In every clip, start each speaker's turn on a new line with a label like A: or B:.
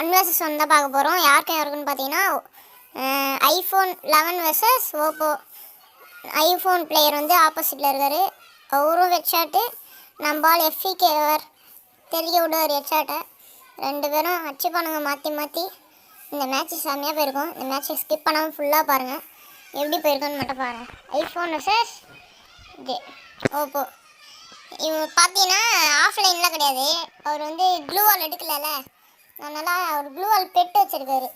A: 1 vs 1 தான் பார்க்க போகிறோம். யாருக்கும் யாருக்குன்னு பார்த்தீங்கன்னா iPhone 11 vs Oppo. IPhone player வந்து ஆப்போசிட்டில் இருக்கார். அவரும் ஹெட்ஷாட்டு, நம்மால் எஃப்இகேவர் தெரிய விடுவார் ஹெட்ஷாட்டை. 2 பேரும் அடிச்சுப்பானுங்க மாற்றி மாற்றி. இந்த மேட்ச்சு செம்மையாக போயிருக்கும். இந்த மேட்ச்சை ஸ்கிப் பண்ணாமல் ஃபுல்லாக பாருங்கள். எப்படி போயிருக்குன்னு மட்டும் பாருங்கள். IPhone vs Oppo. இவங்க பார்த்தீங்கன்னா ஆஃப்லைன்லாம் கிடையாது. அவர் வந்து க்ளூ வால் எடுக்கல, அதனால் அவர் க்ளூ வால் பெட்டு வச்சுருக்காரு.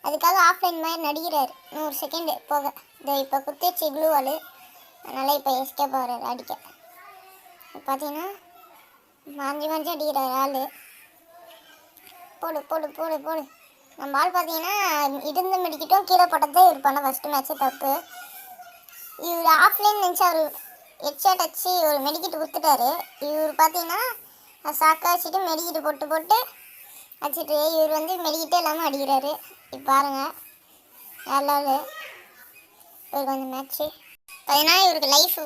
A: அதுக்காக ஆஃப்லைன் மாதிரி நடிக்கிறார். 100 செகண்டு போக இதோ இப்போ குத்திச்சு க்ளூ வால். அதனால் இப்போ எஸ்கேப் ஆகிறார் அடிக்க. பார்த்தீங்கன்னா மாஞ்சி அடிக்கிறார் ஆள். போடு போடு போடு போடு. நம்ம ஆள் பார்த்தீங்கன்னா இடிந்து மெடிக்கிட்டோம் கீழே போட்டதே இவர் பண்ண ஃபஸ்ட்டு மேட்ச்சே தப்பு. இவர் ஆஃப்லைன் நினச்சி அவர் ஹெட்ஷாட் அடிச்சு ஒரு மெடிக்கிட்டு கொடுத்துட்டாரு. இவர் பார்த்தீங்கன்னா சாக்கா வச்சுட்டு மெடிக்கிட்டு போட்டு அடிச்சுட்டு இவர் வந்து மெடிக்கிட்டே இல்லாமல் அடிக்கிறாரு. இப்போ பாருங்கள் எல்லாரு இவருக்கு வந்து மேட்ச்சு பார்த்தீங்கன்னா இவருக்கு லைஃப்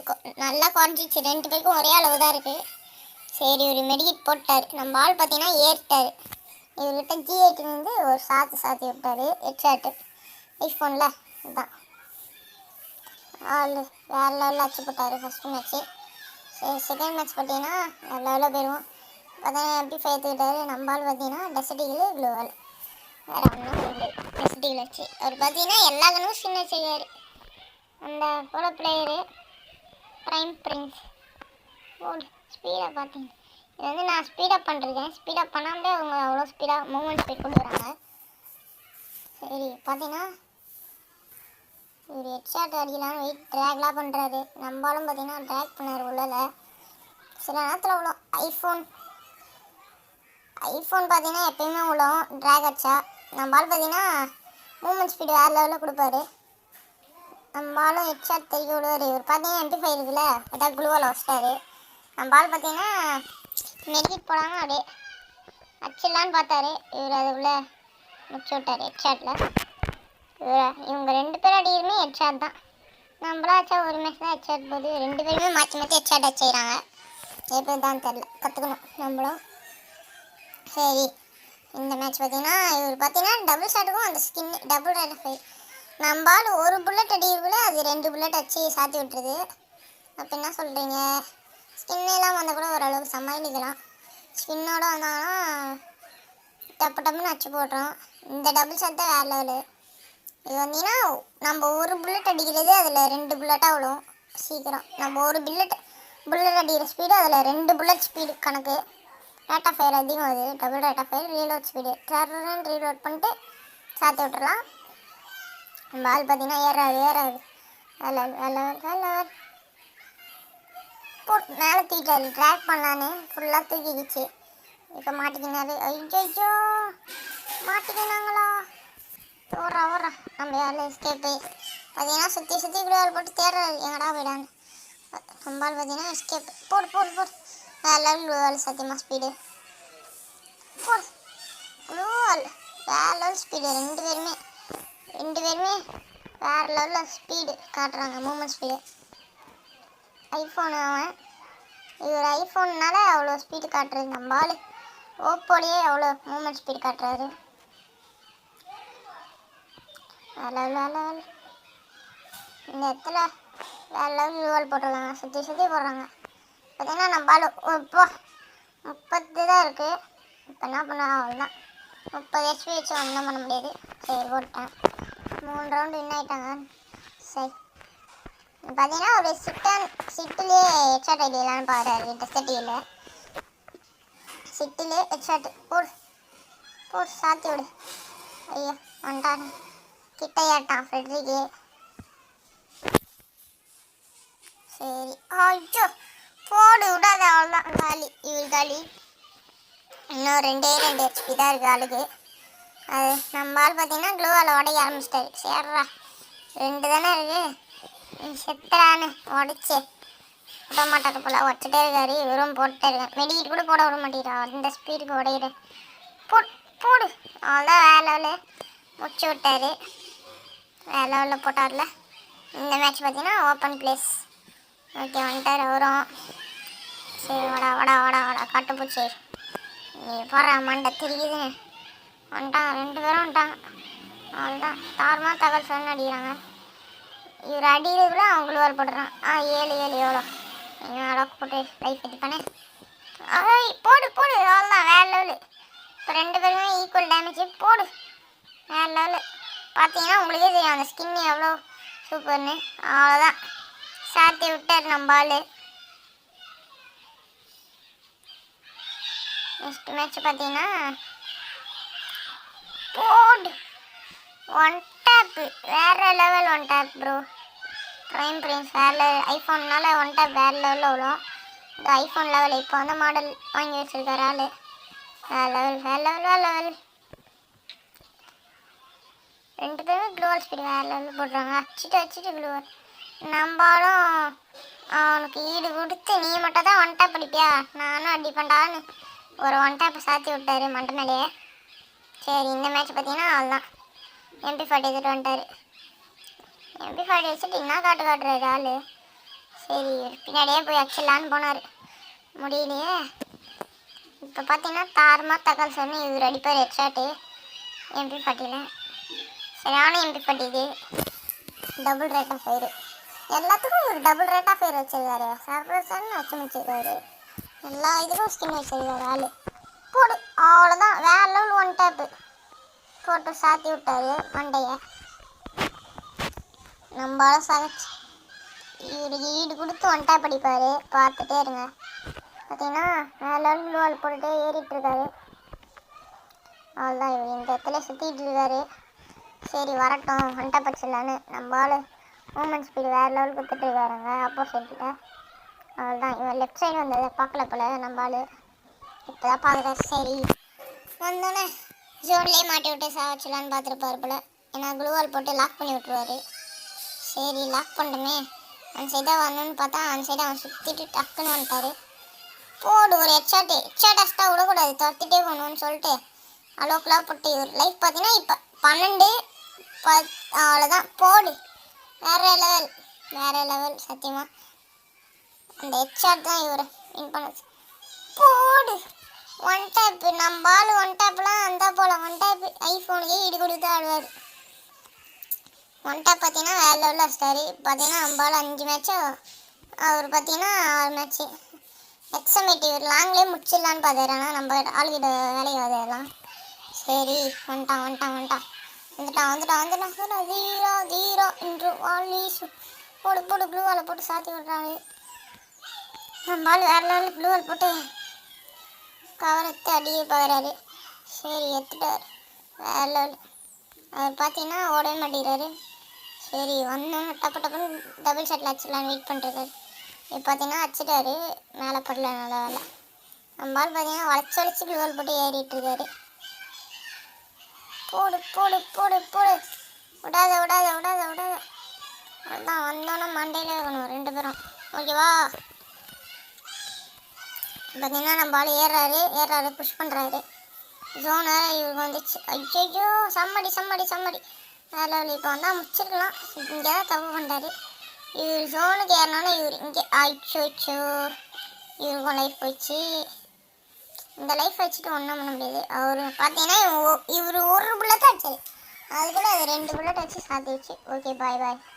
A: நல்லா குறைஞ்சிச்சு. 2 பேருக்கும் ஒரே அளவு தான் இருக்குது. சரி இவர் மெடிக்கிட் போட்டார். நம்ம ஆள் பார்த்தீங்கன்னா ஏறிட்டார். இவர்கிட்ட G8 வந்து ஒரு சாத்தி விட்டார் ஹெட்ஷாட்டு ஐஃபோனில். இதுதான் ஆள் வேறு லெவலில் அச்சு போட்டார் ஃபஸ்ட்டு மேட்ச்சு. சரி செகண்ட் மேட்ச் பார்த்தீங்கன்னா வேறு லெவலில் போயிடுவோம். பார்த்தீங்கன்னா எப்படி ஃபேத்துக்கிட்டாரு. நம்ம ஆள் பார்த்தீங்கன்னா டெசர்ட்டிகள் க்ளூவால் வேறு ஒன்றும் டெசர்ட்டிகள் வச்சு அவர் பார்த்தீங்கன்னா எல்லா கண்ணும் ஸ்பின் வச்சுருக்காரு. அந்த போல பிளேயரு ப்ரைம் பிரின்ஸ் ஓடு ஸ்பீடாக பார்த்தீங்க. இது வந்து நான் ஸ்பீடப் பண்ணிருக்கேன். ஸ்பீடப் பண்ணாமலே அவங்க அவ்வளோ ஸ்பீடாக மூமெண்ட் ஸ்பீட் கொடுக்குறாங்க. சரி பார்த்தீங்கன்னா இவர் ஹெட்ஷாட் அடிக்கலாம் வெயிட் ட்ராக்லாம் பண்ணுறாரு. நம்மளும் பார்த்தீங்கன்னா ட்ராக் பண்ணார் உள்ளல. சில நேரத்தில் அவ்வளோ ஐஃபோன் பார்த்தீங்கன்னா எப்பயுமே அவ்வளோ ட்ராக் அடிச்சா. நம்மளால் பார்த்தீங்கன்னா மூமெண்ட் ஸ்பீடு வேறு லெவலில் கொடுப்பாரு. நம்மளும் ஹெட்ஷாட் தெரிய விடுவார். இவர் பார்த்தீங்கன்னா MP5 இருக்குல்ல அதான் க்ளூவால் வச்சிட்டாரு. நம்மளால் பார்த்தீங்கன்னா மெடிக்கிட் போடாமல் அப்படியே அடிச்சிடலான்னு பார்த்தாரு. இவர் அது உள்ள முடிச்சு விட்டார் ஹெட்ஷாட்டில். இவங்க 2 பேரும் அடிக்கிறமே ஹெட்ஷாட் தான். நம்மளாம் வச்சா ஒரு மேட்ச் தான் ஹெட்ஷாட் போகுது. 2 பேருமே மாற்றி ஹெட்ஷாட் அடிச்சுக்கிறாங்க. எப்படி தான் தெரில, கற்றுக்கணும் நம்மளும். சரி இந்த மேட்ச் பார்த்தீங்கன்னா இவர் பார்த்தீங்கன்னா டபுள் ஷாட்டுக்கும் அந்த skin double rate of fire. நம்மளால் ஒரு புல்லட் அடிக்கிறதுக்குள்ள அது 2 புல்லட் அடிச்சு சாத்தி விட்டுருது. அப்போ என்ன சொல்கிறீங்க? ஸ்கின்னெல்லாம் வந்தால் கூட ஓரளவுக்கு சமாளிக்கலாம். ஸ்கின்னோடு வந்தாங்கன்னா டப்புன்னு அடிச்சு போடுறோம். இந்த டபுள் ஷாட் தான் வேறு லெவலு. இது வந்தீங்கன்னா நம்ம ஒரு புல்லட் அடிக்கிறது அதில் 2 புல்லட்டாக விழும் சீக்கிரம். நம்ம ஒரு புல்லட் அடிக்கிற ஸ்பீடு அதில் 2 புல்லட் ஸ்பீடு கணக்கு. ரேட் ஆஃப் ஃபயர் அதிகம் அது. Double rate of fire reload speed டர்ன்னு ரீலோட் பண்ணிட்டு சாத்தி விட்டுறலாம். நம்ம ஆள் பார்த்தீங்கன்னா ஏறாது போட்டு மேலே தூக்கிட்டாரு. ட்ராக் பண்ணலான்னு ஃபுல்லாக தூக்கிக்கிச்சு. இப்போ மாட்டிக்கினாரு. ஐயோ மாட்டிக்கினாங்களா? ஓடுறா நம்ம யாரில் எஸ்கேப்பு பார்த்தீங்கன்னா சுற்றி குளூவால் போட்டு தேடுறாரு எங்கடா போயிடான்னு. நம்மால் பார்த்தீங்கன்னா எஸ்கேப் போடு வேறு லெவல் க்ளூவால் சத்தியமாக ஸ்பீடு போடு க்ளூவால் வேறு லெவல் ஸ்பீடு. 2 பேருமே வேறு லெவலில் ஸ்பீடு காட்டுறாங்க மூமெண்ட் ஸ்பீடு. ஐஃபோனு இவர் ஐஃபோன்னால அவ்வளோ ஸ்பீடு காட்டுறது. நம்ம ஆள் ஓப்போலேயே அவ்வளோ மூமெண்ட் ஸ்பீடு காட்டுறாரு. இந்த இடத்துல வேறு லெவல் க்ளூவால் போட்டுருக்காங்க. சுற்றி போடுறாங்க. பார்த்தீங்கன்னா நம்ம ஆள் இப்போ 30 தான் இருக்குது. இப்போ என்ன பண்ண அவ்வளோதான் 30 HP வச்சு ஒன்றும் பண்ண முடியாது. சரி போட்டேன். 3 ரவுண்டு வின் ஆகிட்டாங்க. சரி பார்த்தீங்கன்னா ஒரு சிட்டிலே ஹெட்ஷாட் அடிக்கலான்னு பாடுறாரு. டெசர்ட்டியில் சிட்டிலே ஹெட்ஷாட்டு போடு சாத்தி விடு. ஐயோ வந்துட்டாரு கிட்டையாட்டான் ஃப்ரெட்ரிக்கு. சரி ஐயோ போடு விடாத அவ்வளோதான் காலி. இவர் காலி. இன்னும் 2 HP தான் இருக்குது ஆளுக்கு. அது நம்ம ஆள் பார்த்தீங்கன்னா க்ளூவால் உடைக்க ஆரம்பிச்சிட்டாரு. சேர்றா 2 தானே இருக்குது செத்துறான்னு உடைச்சி விட மாட்டாரு போல். உடச்சிட்டே இருக்காரு. இவரும் போட்டுட்டே இருக்காரு. மெடிக்கிட்டு கூட போட விட மாட்டேங்கிறா. அந்த ஸ்பீடுக்கு உடையிற போடு அவ்வளோதான் வேறு லெவலு முடிச்சு விட்டார். வேறு லெவலில் போட்டார்ல. இந்த மேட்ச் பார்த்தீங்கன்னா ஓப்பன் பிளேஸ். ஓகே வந்துட்டார் அவரும். சரி வாடா காட்டுப்பூச்சி நீ போடுற மண்டை திரிக்குதுங்க. வந்துட்டாங்க, 2 பேரும் வந்துட்டாங்க. அவ்வளோதான், தாரமாக தகவல் சொன்னு அடிக்கிறாங்க. இவர் அடிக்கிறதுக்குள்ள அவங்க குளோவால் போட்டுறான். 7 எவ்வளோ அளவுக்கு போட்டு லைஃப் இது பண்ணேன். போடு போடு, அவ்வளோதான், வேறு லெவலு. இப்போ 2 பேருமே ஈக்குவல் டேமேஜ். போடு, வேறு லெவலு. பார்த்தீங்கன்னா உங்களுக்கே தெரியும் அந்த ஸ்கின் எவ்வளோ சூப்பர்னு. அவ்வளோதான், சாத்தி விட்டார் நம்ம ஆள். நெக்ஸ்ட் மேட்ச் பார்த்தீங்கன்னா போடு, 1 டேப்பு, வேறு level 1 tap bro. Prime prince வேறு லெவல். ஐஃபோன்னால 1 டேப் வேறு லெவலில் வரும். இந்த ஐஃபோன் லெவல் இப்போ வந்து மாடல் வாங்கி வச்சுருக்காரு ஆள். வேறு லெவல், வேறு லெவல், வேறு லெவல். 2 பேருமே க்ளோவல் ஸ்பீடு வேறு லெவலில் போடுறாங்க. வச்சுட்டு க்ளோவல். நம்மளும் அவனுக்கு ஈடு கொடுத்து நீ மட்டும் தான் 1 டேப் அடிப்பியா, நானும் அடிப்பேன்டான்னு ஒரு 1 டேப்பை சாத்தி விட்டாரு மண்டை மேலேயே. சரி, இந்த மேட்ச் பார்த்தீங்கன்னா அவ்வளோதான், MP40 எடுத்துகிட்டு வந்துட்டார். MP40 வச்சுட்டு என்ன காட்டுறாரு ஆள். சரி, பின்னாடியே போய் அடிச்சிடலான்னு போனார், முடியலையே. இப்போ பார்த்தீங்கன்னா தாரமாக தகவல் சொன்னு இவர் அடிப்பார் ஹெட்ஷாட்டு MP40யில். சரியான MP40 இது. டபுள் ரேட் ஆஃப் ஃபயரு, எல்லாத்துக்கும் ஒரு டபுள் ரேட் ஆஃப் ஃபயர் வச்சுருக்காரு. சர்வசன்னு வச்சு முடிச்சிருக்காரு. எல்லா இதுக்கும் ஸ்கின் வச்சுருக்காரு ஆள். போடு, அவ்வளோதான், வேறு லெவல் 1 டேப்பு போட்டு சாத்தி விட்டாரு மண்டையை. நம்மளால சமைச்சு இவருக்கு ஈடு கொடுத்து 1 டேப் அடிப்பார். பார்த்துட்டே இருங்க. பார்த்தீங்கன்னா வேறு லெவல் க்ளோவால் போட்டுட்டு ஏறிட்டுருக்காரு. அவ்வளோதான், இவர் இந்த இடத்துல சுற்றிட்டு இருக்காரு. சரி வரட்டும், 1 டேப் அடிச்சிடலான்னு நம்மளால மூமெண்ட் ஸ்பீடு வேறு லெவல் கொடுத்துட்ருக்காருங்க ஆப்போசிட்டில். அவ்வளோதான், இவன் லெஃப்ட் சைடு வந்ததை பார்க்கல போல நம்மளால். இப்போ தான் பார்க்குறாரு. சரி வந்தோடனே ஜோன்லேயே மாட்டி விட்டு சாவச்சிடலான்னு பார்த்துருப்பாரு போல். ஏன்னா க்ளூவால் போட்டு லாக் பண்ணி விட்ருவாரு. சரி லாக் பண்ணிட்டுமே அந்த சைடாக வரணும்னு பார்த்தா அந்த சைடாக அவன் சுற்றிட்டு டக்குன்னு வந்துட்டார். போடு, ஒரு ஹெட்ஷாட்டு அடிச்சிட்டா விடக்கூடாது, துரத்திட்டே போகணுன்னு சொல்லிட்டு அலோக்கெலாம் போட்டு இவர் லைஃப் பார்த்தீங்கன்னா இப்போ 12 அவ்வளோதான். போடு, வேறு லெவல், வேறு லெவல். சத்தியமாக அந்த ஹெட்ஷாட் தான் இவர் வின் பண்ணது. போடு, 1 டேப்பு. நம்ம ஆள் 1 டேப்லாம் அந்த போல் 1 டேப்பு ஐஃபோனுக்கே ஈடு கொடுத்து ஆடுவார். 1 டேப் பார்த்தீங்கன்னா வேறு லெவலில் வச்சிட்டாரு. பார்த்தீங்கன்னா நம்ம ஆள் 5 மேட்சோ, அவர் பார்த்தீங்கன்னா 6 மேட்ச்சு. எக்ஸமேட்டிவ் லாங்லேயே முடிச்சிடலான்னு பார்த்தாரு. ஆனால் நம்ம ஆளுகிட்ட வேலைக்கு வதெல்லாம். சரி வந்துட்டான். வந்துட்டான். தீரா என்று வாலீஷு. போடு ப்ளூவாலை போட்டு சாத்தி விட்றாரு. நம்ம ஆள் வேறு லெவலில் ப்ளூவால் போட்டு கவர் எடுத்து அடியே பார்க்குறாரு. சரி எடுத்துட்டார், வேறு லெவல். அவர் பார்த்தீங்கன்னா ஓடவே மாட்டேங்கிறாரு. சரி வந்தோன்னு டப்புன்னு டபுள் ஷாட்டில் அடிச்சிடலான்னு வெயிட் பண்ணுறாரு. இப்போ பார்த்தீங்கன்னா அடிச்சிட்டாரு, மேலே படல, நல்ல வேலை. நம்ம ஆள் பார்த்தீங்கன்னா வளைச்சி ப்ளூவால் போட்டு ஏறிட்டுருக்காரு. போடு, விடாத. அதுதான் வந்தோன்னா மண்டையிலே இருக்கணும் 2 பேரும், ஓகேவா? பார்த்தீங்கன்னா நம்ம ஆள் ஏறாரு, புஷ் பண்ணுறாரு. ஜோன் வேறு இவருக்கு வந்துச்சு. ஐயோ, சம்மடி வேலை. இப்போ வந்தால் முடிச்சிருக்கலாம். இங்கே தான் தப்பு பண்ணுறாரு. இவர் ஜோனுக்கு ஏறினாலும் இவர் இங்கே அச்சோ இவருக்கும் லைஃப் போயிடுச்சு. இந்த லைஃப் வச்சுட்டு ஒன்றும் பண்ண முடியாது. அவர் பார்த்தீங்கன்னா இவர் 1 புல்லட் அடிச்சாரு, அது கூட அது 2 புல்லட் வச்சு சாத்திடுச்சு. ஓகே, பாய்.